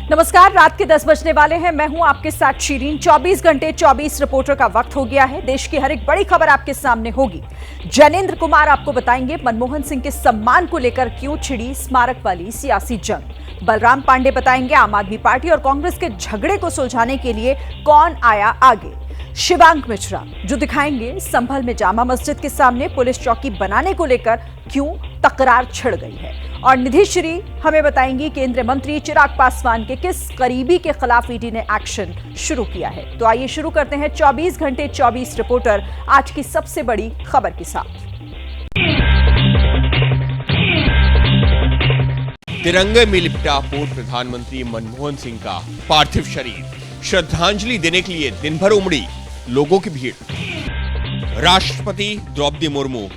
नमस्कार, रात के 10 बजने वाले हैं। मैं हूं आपके साथ शीरीन। 24 घंटे 24 रिपोर्टर का वक्त हो गया है। देश की हर एक बड़ी खबर आपके सामने होगी। जैनेंद्र कुमार आपको बताएंगे मनमोहन सिंह के सम्मान को लेकर क्यों छिड़ी स्मारक वाली सियासी जंग। बलराम पांडे बताएंगे आम आदमी पार्टी और कांग्रेस के झगड़े को सुलझाने के लिए कौन आया आगे। शिवांक मिश्रा जो दिखाएंगे संभल में जामा मस्जिद के सामने पुलिस चौकी बनाने को लेकर क्यों तकरार छिड़ गई है। और निधि श्री हमें बताएंगी केंद्रीय मंत्री चिराग पासवान के किस करीबी के खिलाफ ईडी ने एक्शन शुरू किया है। तो आइए शुरू करते हैं 24 घंटे 24 रिपोर्टर आज की सबसे बड़ी खबर के साथ। तिरंगे में लिपटा पूर्व प्रधानमंत्री मनमोहन सिंह का पार्थिव शरीर, श्रद्धांजलि देने के लिए दिन भर उमड़ी लोगों की भीड़। राष्ट्रपति द्रौपदी मुर्मू,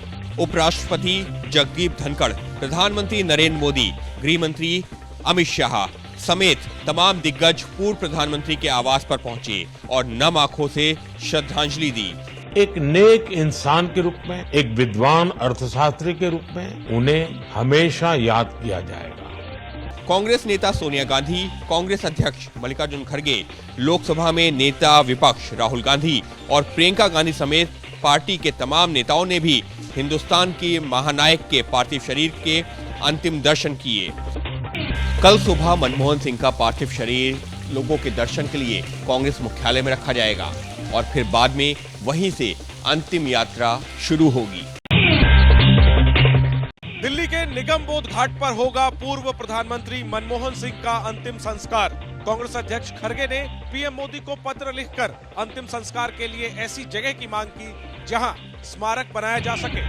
उपराष्ट्रपति जगदीप धनखड़, प्रधानमंत्री नरेंद्र मोदी, गृह मंत्री अमित शाह समेत तमाम दिग्गज पूर्व प्रधानमंत्री के आवास पर पहुंचे और नम आंखों से श्रद्धांजलि दी। एक नेक इंसान के रूप में, एक विद्वान अर्थशास्त्री के रूप में उन्हें हमेशा याद किया जाएगा। कांग्रेस नेता सोनिया गांधी, कांग्रेस अध्यक्ष मल्लिकार्जुन खड़गे, लोकसभा में नेता विपक्ष राहुल गांधी और प्रियंका गांधी समेत पार्टी के तमाम नेताओं ने भी हिंदुस्तान के महानायक के पार्थिव शरीर के अंतिम दर्शन किए। कल सुबह मनमोहन सिंह का पार्थिव शरीर लोगों के दर्शन के लिए कांग्रेस मुख्यालय में रखा जाएगा और फिर बाद में वहीं से अंतिम यात्रा शुरू होगी। दिल्ली के निगम बोध घाट पर होगा पूर्व प्रधानमंत्री मनमोहन सिंह का अंतिम संस्कार। कांग्रेस अध्यक्ष खड़गे ने पीएम मोदी को पत्र लिखकर अंतिम संस्कार के लिए ऐसी जगह की मांग की जहां स्मारक बनाया जा सके।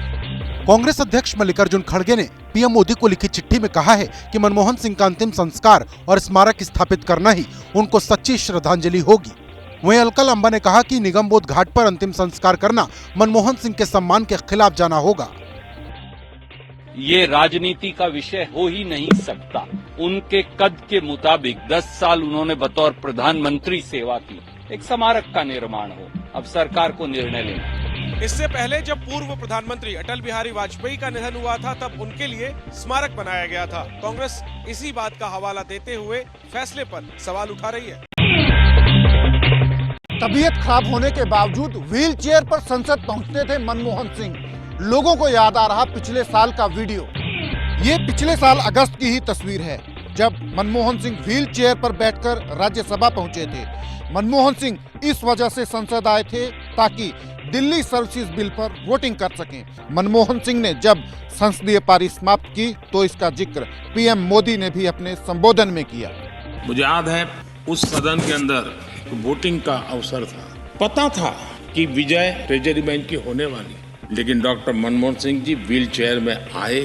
कांग्रेस अध्यक्ष मल्लिकार्जुन खड़गे ने पीएम मोदी को लिखी चिट्ठी में कहा है कि मनमोहन सिंह का अंतिम संस्कार और स्मारक स्थापित करना ही उनको सच्ची श्रद्धांजलि होगी। वहीं अलका लांबा ने कहा कि निगम बोध घाट पर अंतिम संस्कार करना मनमोहन सिंह के सम्मान के खिलाफ जाना होगा। ये राजनीति का विषय हो ही नहीं सकता। उनके कद के मुताबिक 10 साल उन्होंने बतौर प्रधानमंत्री सेवा की। एक स्मारक का निर्माण हो, अब सरकार को निर्णय लेना। इससे पहले जब पूर्व प्रधानमंत्री अटल बिहारी वाजपेयी का निधन हुआ था तब उनके लिए स्मारक बनाया गया था। कांग्रेस इसी बात का हवाला देते हुए फैसले पर सवाल उठा रही है। तबीयत खराब होने के बावजूद व्हील चेयर पर संसद पहुंचते थे मनमोहन सिंह। लोगों को याद आ रहा पिछले साल का वीडियो। ये पिछले साल अगस्त की ही तस्वीर है जब मनमोहन सिंह व्हील चेयर पर बैठकर राज्यसभा पहुंचे थे। मनमोहन सिंह इस वजह से संसद आए थे ताकि दिल्ली सर्विसेज बिल पर वोटिंग कर सकें। मनमोहन सिंह ने जब संसदीय पारी समाप्त की तो इसका जिक्र पीएम मोदी ने भी अपने संबोधन में किया। मुझे याद है उस सदन के अंदर वोटिंग का अवसर था। पता था कि विजय ट्रेजरी बैंक की होने वाली, लेकिन doctor Manmohan Singh ji wheel chair में आए,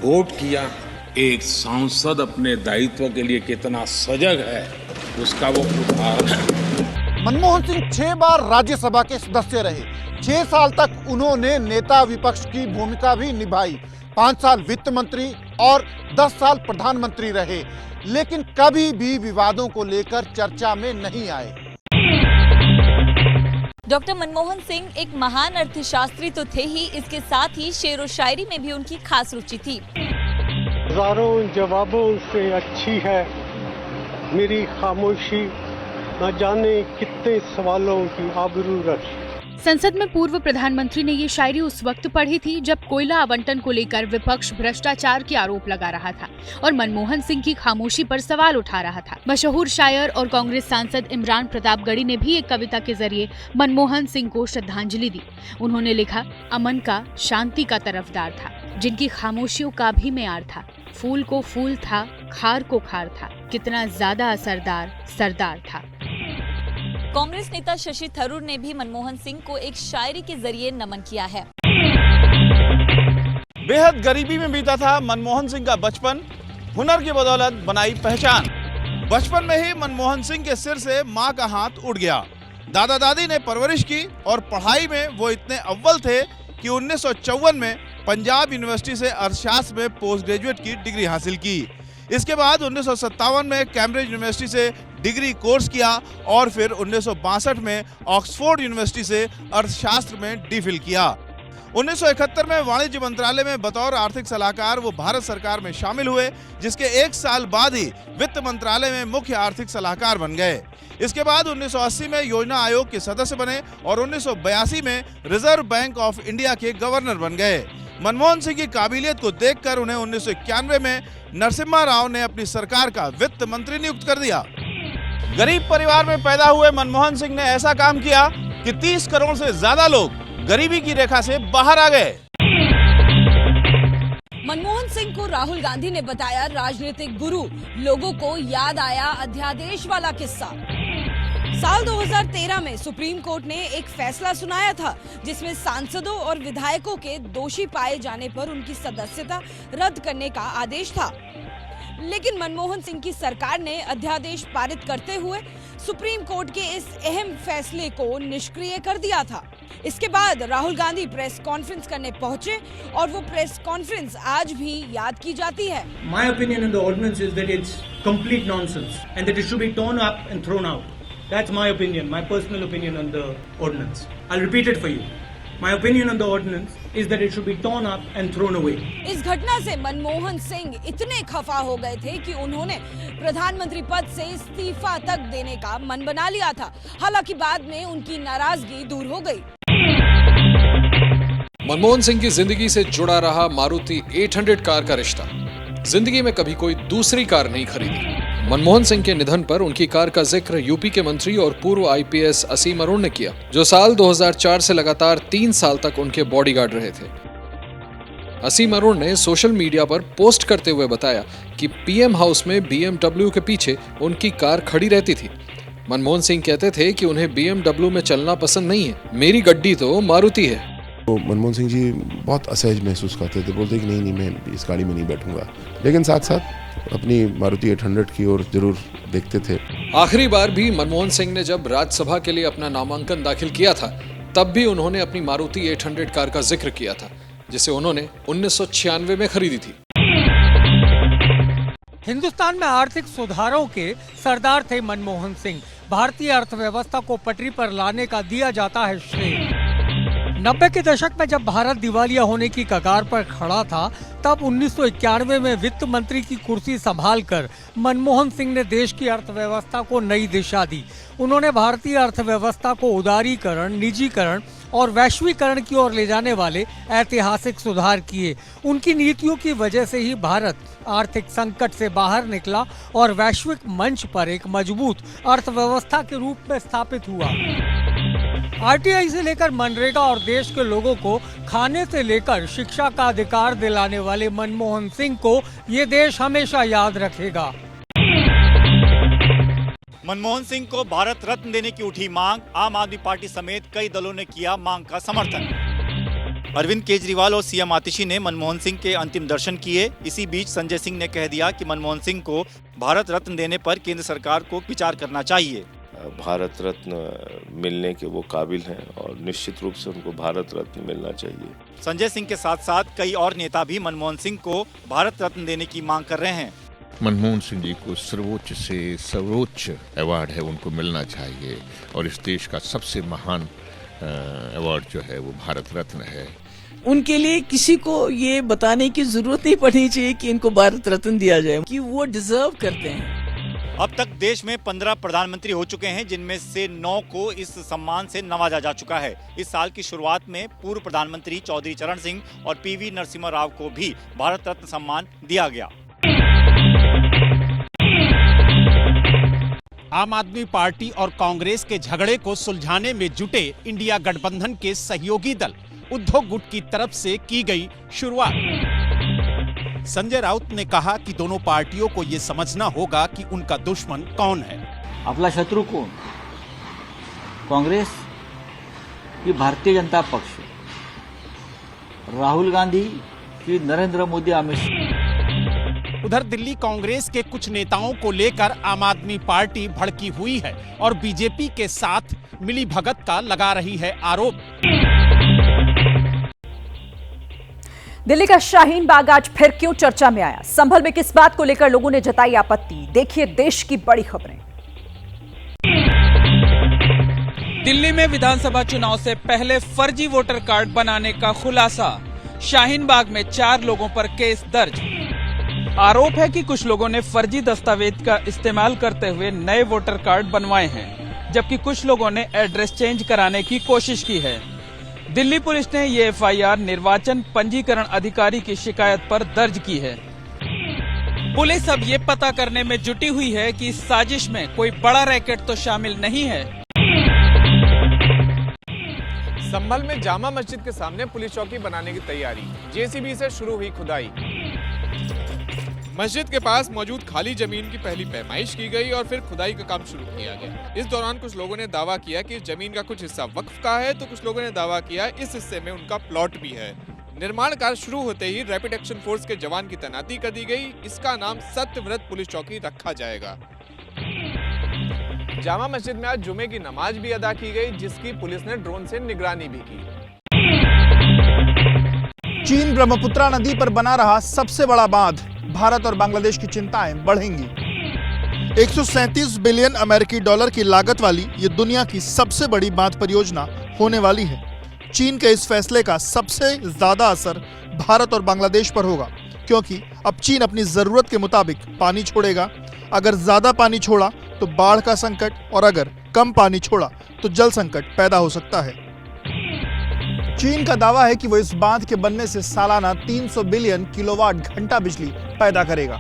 वोट किया। एक सांसद अपने दायित्व के लिए कितना सजग है उसका वो उदाहरण है। मनमोहन सिंह 6 बार राज्यसभा के सदस्य रहे। 6 साल तक उन्होंने नेता विपक्ष की भूमिका भी निभाई। 5 साल वित्त मंत्री और 10 साल प्रधानमंत्री रहे, लेकिन कभी भी विवादों को लेकर चर्चा में नहीं आए। डॉक्टर मनमोहन सिंह एक महान अर्थशास्त्री तो थे ही, इसके साथ ही शेर व शायरी में भी उनकी खास रुचि थी। हजारों जवाबों से अच्छी है मेरी खामोशी, न जाने कितने सवालों की आबरू रखी। संसद में पूर्व प्रधानमंत्री ने ये शायरी उस वक्त पढ़ी थी जब कोयला आवंटन को लेकर विपक्ष भ्रष्टाचार के आरोप लगा रहा था और मनमोहन सिंह की खामोशी पर सवाल उठा रहा था। मशहूर शायर और कांग्रेस सांसद इमरान प्रतापगढ़ी ने भी एक कविता के जरिए मनमोहन सिंह को श्रद्धांजलि दी। उन्होंने लिखा, अमन का, शांति का तरफदार था, जिनकी खामोशियों का भी मेयार था। फूल को फूल था, खार को खार था, कितना ज्यादा असरदार सरदार था। कांग्रेस नेता शशि थरूर ने भी मनमोहन सिंह को एक शायरी के जरिए नमन किया है। बेहद गरीबी में बीता था मनमोहन सिंह का बचपन, हुनर की बदौलत बनाई पहचान। बचपन में ही मनमोहन सिंह के सिर से मां का हाथ उड़ गया। दादा दादी ने परवरिश की और पढ़ाई में वो इतने अव्वल थे कि 1954 में पंजाब यूनिवर्सिटी से अर्थशास्त्र में पोस्ट ग्रेजुएट की डिग्री हासिल की। इसके बाद 1957 में कैम्ब्रिज यूनिवर्सिटी से डिग्री कोर्स किया और फिर 1962 में ऑक्सफोर्ड यूनिवर्सिटी से अर्थशास्त्र में डीफिल किया। 1971 में वाणिज्य मंत्रालय में बतौर आर्थिक सलाहकार वो भारत सरकार में शामिल हुए, जिसके एक साल बाद ही वित्त मंत्रालय में मुख्य आर्थिक सलाहकार बन गए। इसके बाद 1980 में योजना आयोग के सदस्य बने और 1982 में रिजर्व बैंक ऑफ इंडिया के गवर्नर बन गए। मनमोहन सिंह की काबिलियत को देखकर उन्हें 1991 में नरसिम्हा राव ने अपनी सरकार का वित्त मंत्री नियुक्त कर दिया। गरीब परिवार में पैदा हुए मनमोहन सिंह ने ऐसा काम किया कि 30 करोड़ से ज्यादा लोग गरीबी की रेखा से बाहर आ गए। मनमोहन सिंह को राहुल गांधी ने बताया राजनीतिक गुरु, लोगों को याद आया अध्यादेश वाला किस्सा। साल 2013 में सुप्रीम कोर्ट ने एक फैसला सुनाया था जिसमें सांसदों और विधायकों के दोषी पाए जाने पर उनकी सदस्यता रद्द करने का आदेश था, लेकिन मनमोहन सिंह की सरकार ने अध्यादेश पारित करते हुए सुप्रीम कोर्ट के इस अहम फैसले को निष्क्रिय कर दिया था। इसके बाद राहुल गांधी प्रेस कॉन्फ्रेंस करने पहुंचे और वो प्रेस कॉन्फ्रेंस आज भी याद की जाती है। My opinion on the ordinance is that it's complete nonsense and that it should be torn up and thrown out. That's my opinion, my personal opinion on the ordinance. I'll repeat it for you. My opinion on the ordinance is that it should be torn up and thrown away. इस घटना से मनमोहन सिंह इतने खफा हो गए थे कि उन्होंने प्रधानमंत्री पद से इस्तीफा तक देने का मन बना लिया था। हालांकि बाद में उनकी नाराजगी दूर हो गई। मनमोहन सिंह की जिंदगी से जुड़ा रहा मारुति 800 कार का रिश्ता। जिंदगी में कभी कोई दूसरी कार नहीं खरीदी। मनमोहन सिंह के निधन पर उनकी कार का जिक्र यूपी के मंत्री और पूर्व आईपीएस असीम अरुण ने किया, जो साल 2004 से लगातार 3 साल तक उनके बॉडीगार्ड रहे थे। असीम अरुण ने सोशल मीडिया पर पोस्ट करते हुए बताया कि पीएम हाउस में बीएमडब्ल्यू के पीछे उनकी कार खड़ी रहती थी। मनमोहन सिंह कहते थे कि उन्हें बीएमडब्ल्यू में चलना पसंद नहीं है, मेरी गड्डी तो मारुति है। तो मनमोहन सिंह जी बहुत असहज महसूस करते थे, बोलते कि नहीं मैं इस गाड़ी में नहीं बैठूंगा, लेकिन साथ साथ अपनी मारुति 800 की ओर जरूर देखते थे। आखिरी बार भी मनमोहन सिंह ने जब राज्यसभा के लिए अपना नामांकन दाखिल किया था, तब भी उन्होंने अपनी मारुति 800 कार का जिक्र किया था, जिसे उन्होंने 1996 में खरीदी थी। हिंदुस्तान में आर्थिक सुधारों के सरदार थे मनमोहन सिंह। भारतीय अर्थव्यवस्था को पटरी पर लाने का दिया जाता है श्रेय। 90 के दशक में जब भारत दिवालिया होने की कगार पर खड़ा था, तब 1991 में वित्त मंत्री की कुर्सी संभालकर मनमोहन सिंह ने देश की अर्थव्यवस्था को नई दिशा दी। उन्होंने भारतीय अर्थव्यवस्था को उदारीकरण, निजीकरण और वैश्वीकरण की ओर ले जाने वाले ऐतिहासिक सुधार किए। उनकी नीतियों की वजह से ही भारत आर्थिक संकट से बाहर निकला और वैश्विक मंच पर एक मजबूत अर्थव्यवस्था के रूप में स्थापित हुआ। आरटीआई से लेकर मनरेगा और देश के लोगों को खाने से लेकर शिक्षा का अधिकार दिलाने वाले मनमोहन सिंह को ये देश हमेशा याद रखेगा। मनमोहन सिंह को भारत रत्न देने की उठी मांग, आम आदमी पार्टी समेत कई दलों ने किया मांग का समर्थन। अरविंद केजरीवाल और सीएम आतिशी ने मनमोहन सिंह के अंतिम दर्शन किए। इसी बीच संजय सिंह ने कह दिया कि मनमोहन सिंह को भारत रत्न देने पर केंद्र सरकार को विचार करना चाहिए। भारत रत्न मिलने के वो काबिल हैं और निश्चित रूप से उनको भारत रत्न मिलना चाहिए। संजय सिंह के साथ साथ कई और नेता भी मनमोहन सिंह को भारत रत्न देने की मांग कर रहे हैं। मनमोहन सिंह जी को सर्वोच्च से सर्वोच्च अवार्ड है, उनको मिलना चाहिए और इस देश का सबसे महान अवार्ड जो है वो भारत रत्न है। उनके लिए किसी को ये बताने की जरूरत नहीं पड़नी चाहिए कि इनको भारत रत्न दिया जाए, कि वो डिजर्व करते हैं। अब तक देश में 15 प्रधानमंत्री हो चुके हैं, जिनमें से 9 को इस सम्मान से नवाजा जा चुका है। इस साल की शुरुआत में पूर्व प्रधानमंत्री चौधरी चरण सिंह और पीवी नरसिम्हा राव को भी भारत रत्न सम्मान दिया गया। आम आदमी पार्टी और कांग्रेस के झगड़े को सुलझाने में जुटे इंडिया गठबंधन के सहयोगी दल उद्धव गुट की तरफ से की गई शुरुआत। संजय राउत ने कहा कि दोनों पार्टियों को ये समझना होगा कि उनका दुश्मन कौन है। आपला शत्रु कौन? कांग्रेस की भारतीय जनता पक्ष, राहुल गांधी की नरेंद्र मोदी, अमित शाह। उधर दिल्ली कांग्रेस के कुछ नेताओं को लेकर आम आदमी पार्टी भड़की हुई है और बीजेपी के साथ मिलीभगत का लगा रही है आरोप। दिल्ली का शाहीन बाग आज फिर क्यों चर्चा में आया? संभल में किस बात को लेकर लोगों ने जताई आपत्ति? देखिए देश की बड़ी खबरें। दिल्ली में विधानसभा चुनाव से पहले फर्जी वोटर कार्ड बनाने का खुलासा। शाहीन बाग में 4 लोगों पर केस दर्ज। आरोप है कि कुछ लोगों ने फर्जी दस्तावेज का इस्तेमाल करते हुए नए वोटर कार्ड बनवाए हैं, जबकि कुछ लोगों ने एड्रेस चेंज कराने की कोशिश की है। दिल्ली पुलिस ने ये एफआईआर निर्वाचन पंजीकरण अधिकारी की शिकायत पर दर्ज की है। पुलिस अब ये पता करने में जुटी हुई है कि इस साजिश में कोई बड़ा रैकेट तो शामिल नहीं है। संभल में जामा मस्जिद के सामने पुलिस चौकी बनाने की तैयारी। जेसीबी से शुरू हुई खुदाई। मस्जिद के पास मौजूद खाली जमीन की पहली पैमाइश की गई और फिर खुदाई का काम शुरू किया गया। इस दौरान कुछ लोगों ने दावा किया कि इस जमीन का कुछ हिस्सा वक्फ का है, तो कुछ लोगों ने दावा किया इस हिस्से में उनका प्लॉट भी है। निर्माण कार्य शुरू होते ही रैपिड एक्शन फोर्स के जवान की तैनाती कर दी गई। इसका नाम सत्यव्रत पुलिस चौकी रखा जाएगा। जामा मस्जिद में आज जुमे की नमाज भी अदा की गई, जिसकी पुलिस ने ड्रोन से निगरानी भी की। चीन ब्रह्मपुत्रा नदी पर बना रहा सबसे बड़ा बांध, भारत और बांग्लादेश की चिंताएं बढ़ेंगी। 137 बिलियन अमेरिकी डॉलर की लागत वाली ये दुनिया की सबसे बड़ी बांध परियोजना होने वाली है। चीन के इस फैसले का सबसे ज्यादा असर भारत और बांग्लादेश पर होगा, क्योंकि अब चीन अपनी जरूरत के मुताबिक पानी छोड़ेगा। अगर ज्यादा पानी छोड़ा तो बाढ़ का संकट, और अगर कम पानी छोड़ा तो जल संकट पैदा हो सकता है। चीन का दावा है कि वो इस बांध के बनने से सालाना 300 बिलियन किलोवाट घंटा बिजली पैदा करेगा।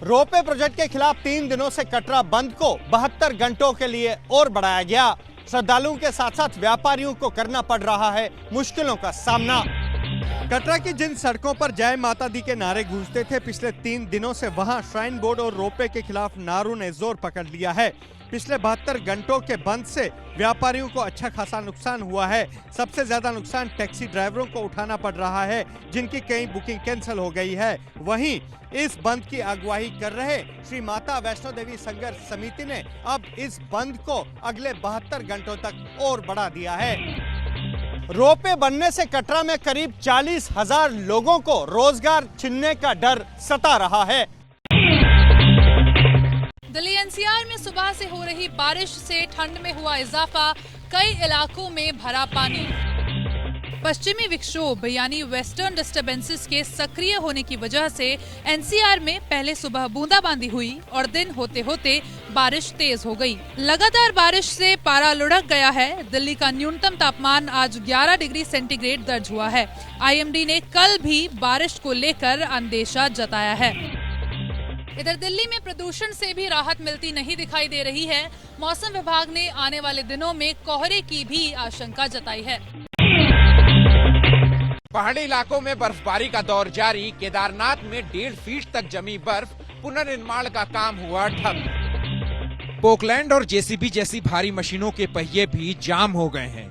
रोपवे प्रोजेक्ट के खिलाफ 3 दिनों से कटरा बंद को 72 घंटों के लिए और बढ़ाया गया। श्रद्धालुओं के साथ साथ व्यापारियों को करना पड़ रहा है मुश्किलों का सामना। कटरा की जिन सड़कों पर जय माता दी के नारे गूंजते थे, पिछले 3 दिनों से वहां श्राइन बोर्ड और रोपवे के खिलाफ नारों ने जोर पकड़ लिया है। पिछले 72 घंटों के बंद से व्यापारियों को अच्छा खासा नुकसान हुआ है। सबसे ज्यादा नुकसान टैक्सी ड्राइवरों को उठाना पड़ रहा है, जिनकी कई बुकिंग कैंसिल हो गई है। वहीं इस बंद की अगुवाई कर रहे श्री माता वैष्णो देवी संघर्ष समिति ने अब इस बंद को अगले 72 घंटों तक और बढ़ा दिया है। रोपवे बनने से कटरा में करीब 40,000 लोगों को रोजगार छिनने का डर सता रहा है। दिल्ली एनसीआर में सुबह से हो रही बारिश से ठंड में हुआ इजाफा, कई इलाकों में भरा पानी। पश्चिमी विक्षोभ यानी वेस्टर्न डिस्टर्बेंसेस के सक्रिय होने की वजह से एनसीआर में पहले सुबह बूंदाबांदी हुई और दिन होते होते बारिश तेज हो गई। लगातार बारिश से पारा लुढ़क गया है। दिल्ली का न्यूनतम तापमान आज 11 डिग्री सेंटीग्रेड दर्ज हुआ है। आईएमडी ने कल भी बारिश को लेकर अंदेशा जताया है। इधर दिल्ली में प्रदूषण से भी राहत मिलती नहीं दिखाई दे रही है। मौसम विभाग ने आने वाले दिनों में कोहरे की भी आशंका जताई है। पहाड़ी इलाकों में बर्फबारी का दौर जारी। केदारनाथ में 1.5 फीट तक जमी बर्फ, पुनर्निर्माण का काम हुआ ठप। पोकलैंड और जेसीबी जैसी भारी मशीनों के पहिए भी जाम हो गए हैं।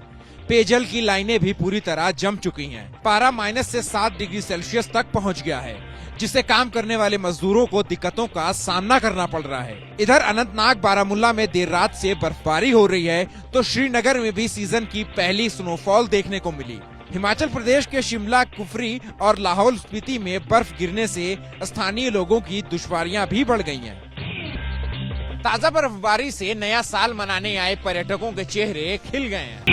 पेयजल की लाइनें भी पूरी तरह जम चुकी हैं। पारा माइनस से 7 डिग्री सेल्सियस तक पहुंच गया है, जिससे काम करने वाले मजदूरों को दिक्कतों का सामना करना पड़ रहा है। इधर अनंतनाग बारामूला में देर रात से बर्फबारी हो रही है, तो श्रीनगर में भी सीजन की पहली स्नोफॉल देखने को मिली। हिमाचल प्रदेश के शिमला, कुफरी और लाहौल स्पीति में बर्फ गिरने से स्थानीय लोगों की दुश्वारियां भी बढ़ गई हैं। ताजा बर्फबारी से नया साल मनाने आए पर्यटकों के चेहरे खिल गए हैं।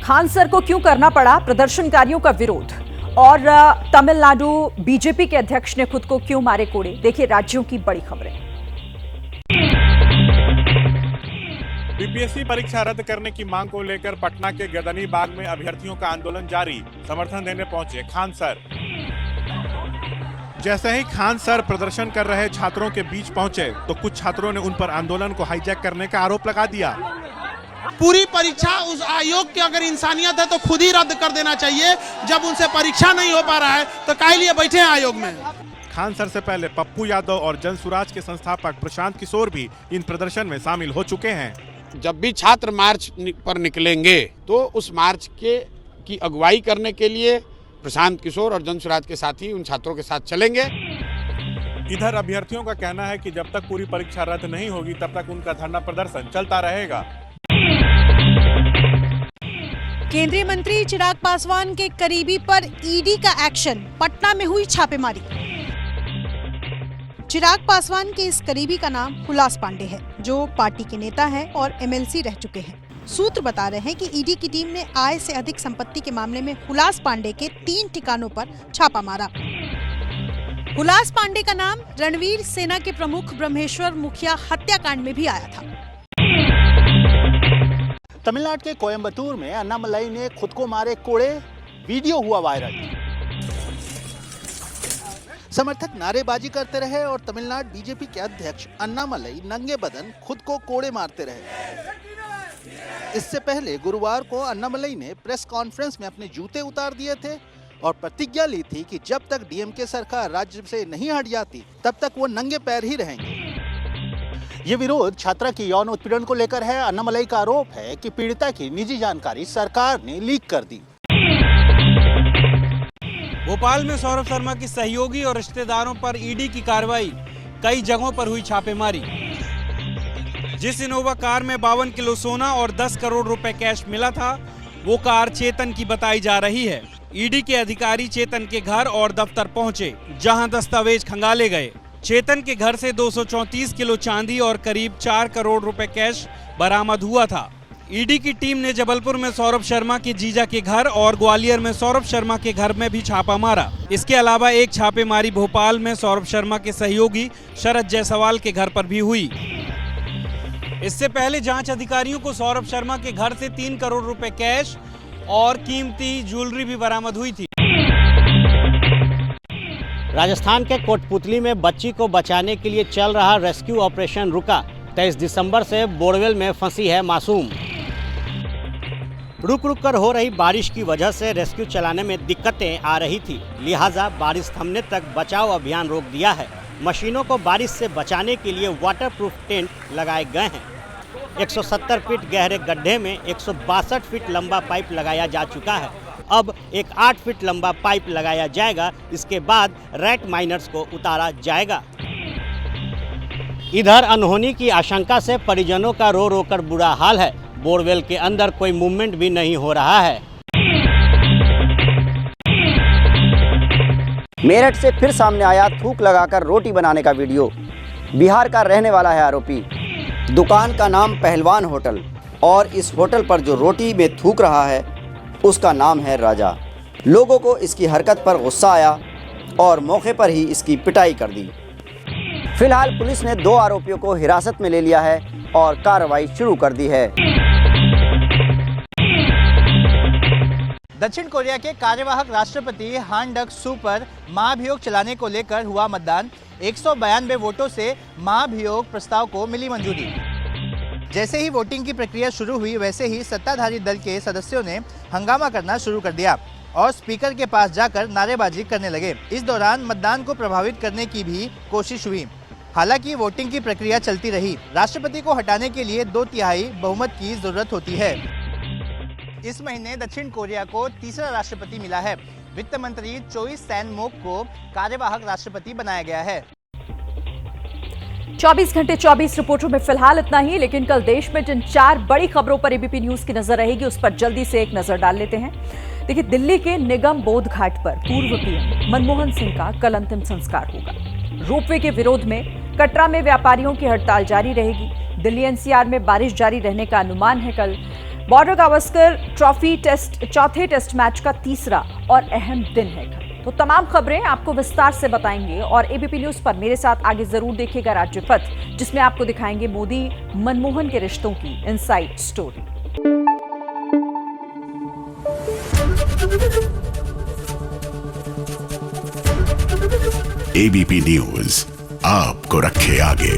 खान सर को क्यों करना पड़ा प्रदर्शनकारियों का विरोध, और तमिलनाडु बीजेपी के अध्यक्ष ने खुद को क्यों मारे कोड़े। देखिए राज्यों की बड़ी खबरें। बीपीएससी परीक्षा रद्द करने की मांग को लेकर पटना के गर्दनी बाग में अभ्यर्थियों का आंदोलन जारी। समर्थन देने पहुंचे खान सर। जैसे ही खान सर प्रदर्शन कर रहे छात्रों के बीच पहुंचे, तो कुछ छात्रों ने उन पर आंदोलन को हाईजैक करने का आरोप लगा दिया। पूरी परीक्षा उस आयोग की अगर इंसानियत है तो खुद ही रद्द कर देना चाहिए। जब उनसे परीक्षा नहीं हो पा रहा है तो काहे लिए बैठे हैं आयोग में। खान सर से पहले पप्पू यादव और जन सुराज के संस्थापक प्रशांत किशोर भी इन प्रदर्शन में शामिल हो चुके हैं। जब भी छात्र मार्च पर निकलेंगे तो उस मार्च की अगुवाई करने के लिए प्रशांत किशोर और जन सुराज के साथ ही उन छात्रों के साथ चलेंगे। इधर अभ्यर्थियों का कहना है कि जब तक पूरी परीक्षा रद्द नहीं होगी तब तक उनका धरना प्रदर्शन चलता रहेगा। केंद्रीय मंत्री चिराग पासवान के करीबी पर ईडी का एक्शन, पटना में हुई छापेमारी। चिराग पासवान के इस करीबी का नाम हुलास पांडे है, जो पार्टी के नेता हैं और एमएलसी रह चुके हैं। सूत्र बता रहे हैं कि ईडी की टीम ने आय से अधिक संपत्ति के मामले में हुलास पांडे के 3 ठिकानों पर छापा मारा। हुलास पांडे का नाम रणवीर सेना के प्रमुख ब्रह्मेश्वर मुखिया हत्याकांड में भी आया था। तमिलनाडु के कोयम्बटूर में अन्नामलाई ने खुद को मारे कोड़े, वीडियो हुआ वायरल। समर्थक नारेबाजी करते रहे और तमिलनाडु बीजेपी के अध्यक्ष अन्नामलाई नंगे बदन खुद को कोड़े मारते रहे। इससे पहले गुरुवार को अन्नामलाई ने प्रेस कॉन्फ्रेंस में अपने जूते उतार दिए थे और प्रतिज्ञा ली थी कि जब तक डीएमके सरकार राज्य से नहीं हट जाती तब तक वो नंगे पैर ही रहेंगे। ये विरोध छात्रा की यौन उत्पीड़न को लेकर है। अन्नामलाई का आरोप है कि पीड़िता की निजी जानकारी सरकार ने लीक कर दी। भोपाल में सौरभ शर्मा की सहयोगी और रिश्तेदारों पर ईडी की कार्रवाई, कई जगहों पर हुई छापेमारी। जिस इनोवा कार में 52 किलो सोना और 10 करोड़ रुपए कैश मिला था, वो कार चेतन की बताई जा रही है। ईडी के अधिकारी चेतन के घर और दफ्तर पहुंचे, जहां दस्तावेज खंगाले गए। चेतन के घर से 234 किलो चांदी और करीब 4 करोड़ रुपए कैश बरामद हुआ था। ईडी की टीम ने जबलपुर में सौरभ शर्मा के जीजा के घर और ग्वालियर में सौरभ शर्मा के घर में भी छापा मारा। इसके अलावा एक छापेमारी भोपाल में सौरभ शर्मा के सहयोगी शरद जायसवाल के घर पर भी हुई। इससे पहले जांच अधिकारियों को सौरभ शर्मा के घर से 3 करोड़ रुपए कैश और कीमती ज्वेलरी भी बरामद हुई थी। राजस्थान के कोटपुतली में बच्ची को बचाने के लिए चल रहा रेस्क्यू ऑपरेशन रुका। 23 दिसंबर से बोरवेल में फंसी है मासूम। रुक रुक कर हो रही बारिश की वजह से रेस्क्यू चलाने में दिक्कतें आ रही थी, लिहाजा बारिश थमने तक बचाव अभियान रोक दिया है। मशीनों को बारिश से बचाने के लिए वाटरप्रूफ टेंट लगाए गए हैं। 170 फीट गहरे गड्ढे में 162 फीट लंबा पाइप लगाया जा चुका है। अब एक 8 फीट लंबा पाइप लगाया जाएगा। इसके बाद रैट माइनर्स को उतारा जाएगा। इधर अनहोनी की आशंका से परिजनों का रो रो कर बुरा हाल है। बोरवेल के अंदर कोई मूवमेंट भी नहीं हो रहा है। मेरठ से फिर सामने आया थूक लगाकर रोटी बनाने का वीडियो। बिहार का रहने वाला है आरोपी। दुकान का नाम पहलवान होटल और इस होटल पर जो रोटी में थूक रहा है उसका नाम है राजा। लोगों को इसकी हरकत पर गुस्सा आया और मौके पर ही इसकी पिटाई कर दी। फिलहाल पुलिस ने 2 आरोपियों को हिरासत में ले लिया है और कार्रवाई शुरू कर दी है। दक्षिण कोरिया के कार्यवाहक राष्ट्रपति हान डक सू पर महाभियोग चलाने को लेकर हुआ मतदान। 192 वोटों से महाभियोग प्रस्ताव को मिली मंजूरी। जैसे ही वोटिंग की प्रक्रिया शुरू हुई, वैसे ही सत्ताधारी दल के सदस्यों ने हंगामा करना शुरू कर दिया और स्पीकर के पास जाकर नारेबाजी करने लगे। इस दौरान मतदान को प्रभावित करने की भी कोशिश हुई। हालांकि वोटिंग की प्रक्रिया चलती रही। राष्ट्रपति को हटाने के लिए 2/3 बहुमत की जरूरत होती है। इस महीने दक्षिण कोरिया को तीसरा राष्ट्रपति मिला है। वित्त मंत्री चोई सैन-मोक को कार्यवाहक राष्ट्रपति बनाया गया है। 24 घंटे 24 रिपोर्टों में फिलहाल इतना ही, लेकिन कल देश में जिन 4 बड़ी खबरों पर एबीपी न्यूज की नजर रहेगी उस पर जल्दी से एक नजर डाल लेते हैं। देखिए, दिल्ली के निगम बोध घाट पर पूर्व पीएम मनमोहन सिंह का कल अंतिम संस्कार होगा। रोपवे के विरोध में कटरा में व्यापारियों की हड़ताल जारी रहेगी। दिल्ली एनसीआर में बारिश जारी रहने का अनुमान है। कल बॉर्डर गावस्कर ट्रॉफी चौथे टेस्ट मैच का तीसरा और अहम दिन है। तो तमाम खबरें आपको विस्तार से बताएंगे और एबीपी न्यूज पर मेरे साथ आगे जरूर देखिएगा राज्यपथ, जिसमें आपको दिखाएंगे मोदी मनमोहन के रिश्तों की इनसाइड स्टोरी। एबीपी न्यूज आपको रखे आगे।